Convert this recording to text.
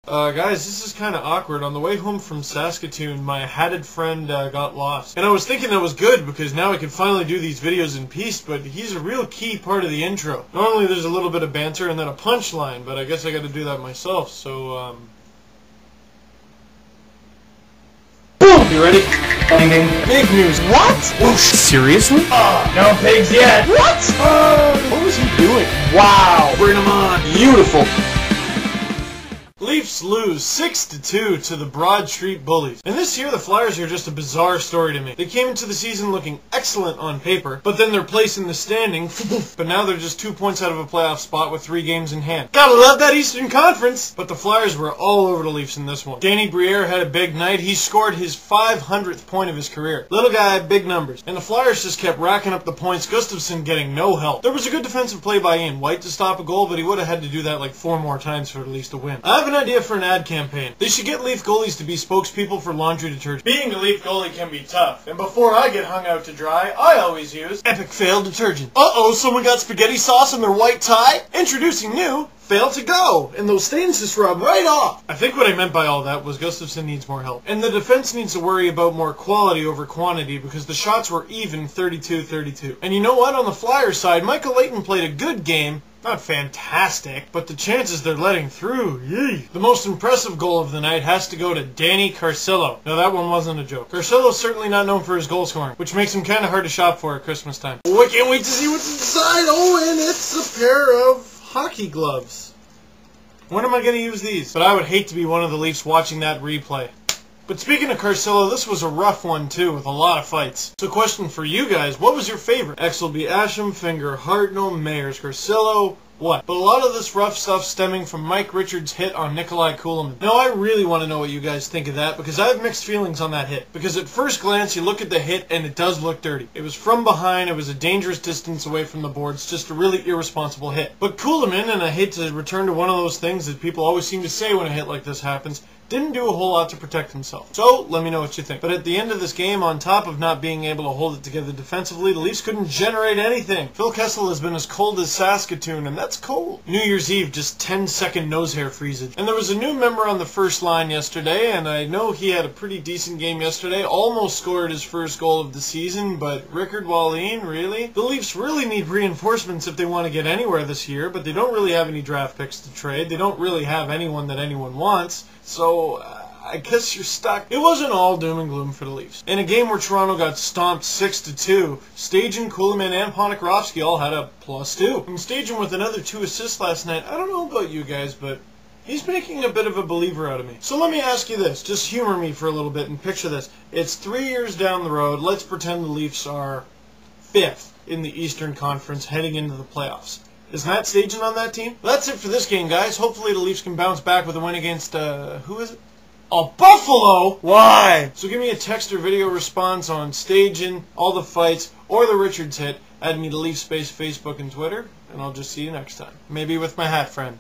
Guys, this is kind of awkward. On the way home from Saskatoon, my hatted friend got lost. And I was thinking that was good, because now I can finally do these videos in peace, but he's a real key part of the intro. Normally there's a little bit of banter and then a punchline, but I guess I gotta do that myself, so, Boom! You ready? Big news. What? Oh, seriously? No pigs yet. What? What was he doing? Wow. Bring them on. Beautiful. Leafs lose 6-2 to the Broad Street Bullies. And this year the Flyers are just a bizarre story to me. They came into the season looking excellent on paper, but then their place in the standing, but now they're just 2 points out of a playoff spot with 3 games in hand. Gotta love that Eastern Conference! But the Flyers were all over the Leafs in this one. Briere had a big night. He scored his 500th point of his career. Little guy, big numbers. And the Flyers just kept racking up the points, Gustafsson getting no help. There was a good defensive play by Ian White to stop a goal, but he would have had to do that like 4 more times for the Leafs to win. I have an idea for an ad campaign. They should get Leaf goalies to be spokespeople for laundry detergent. Being a Leaf goalie can be tough, and before I get hung out to dry, I always use Epic Fail detergent. Uh-oh, someone got spaghetti sauce in their white tie? Introducing new Fail to Go, and those stains just rub right off. I think what I meant by all that was Gustafsson needs more help. And the defense needs to worry about more quality over quantity, because the shots were even 32-32. And you know what? On the Flyers side, Michael Leighton played a good game. Not fantastic, but the chances they're letting through, yee. The most impressive goal of the night has to go to Danny Carcillo. No, that one wasn't a joke. Carcillo's certainly not known for his goal scoring, which makes him kind of hard to shop for at Christmas time. Oh, I can't wait to see what's inside. Oh, and it's a pair of hockey gloves. When am I going to use these? But I would hate to be one of the Leafs watching that replay. But speaking of Carcillo, this was a rough one too, with a lot of fights. So question for you guys, what was your favorite? Exelby, Asham, Finger, Hartnell, Mayers, Carcillo, what? But a lot of this rough stuff stemming from Mike Richards' hit on Nikolai Kulemin. Now I really want to know what you guys think of that, because I have mixed feelings on that hit. Because at first glance you look at the hit and it does look dirty. It was from behind, it was a dangerous distance away from the boards, just a really irresponsible hit. But Kulemin, and I hate to return to one of those things that people always seem to say when a hit like this happens, didn't do a whole lot to protect himself. So, let me know what you think. But at the end of this game, on top of not being able to hold it together defensively, the Leafs couldn't generate anything. Phil Kessel has been as cold as Saskatoon, and that's cold. New Year's Eve, just 10-second nose hair freezage. And there was a new member on the first line yesterday, and I know he had a pretty decent game yesterday. Almost scored his first goal of the season, but Rickard Wallin, really? The Leafs really need reinforcements if they want to get anywhere this year, but they don't really have any draft picks to trade. They don't really have anyone that anyone wants. So, I guess you're stuck. It wasn't all doom and gloom for the Leafs. In a game where Toronto got stomped 6-2, Stajan, Kulemin, and Ponikarovsky all had a +2. And Stajan with another 2 assists last night. I don't know about you guys, but he's making a bit of a believer out of me. So let me ask you this. Just humor me for a little bit and picture this. It's 3 years down the road. Let's pretend the Leafs are 5th in the Eastern Conference heading into the playoffs. Is Matt Stajan on that team? That's it for this game, guys. Hopefully the Leafs can bounce back with a win against, who is it? Oh, Buffalo! Why? So give me a text or video response on Stajan, all the fights, or the Richards hit. Add me to Leaf Space Facebook and Twitter, and I'll just see you next time. Maybe with my hat friend.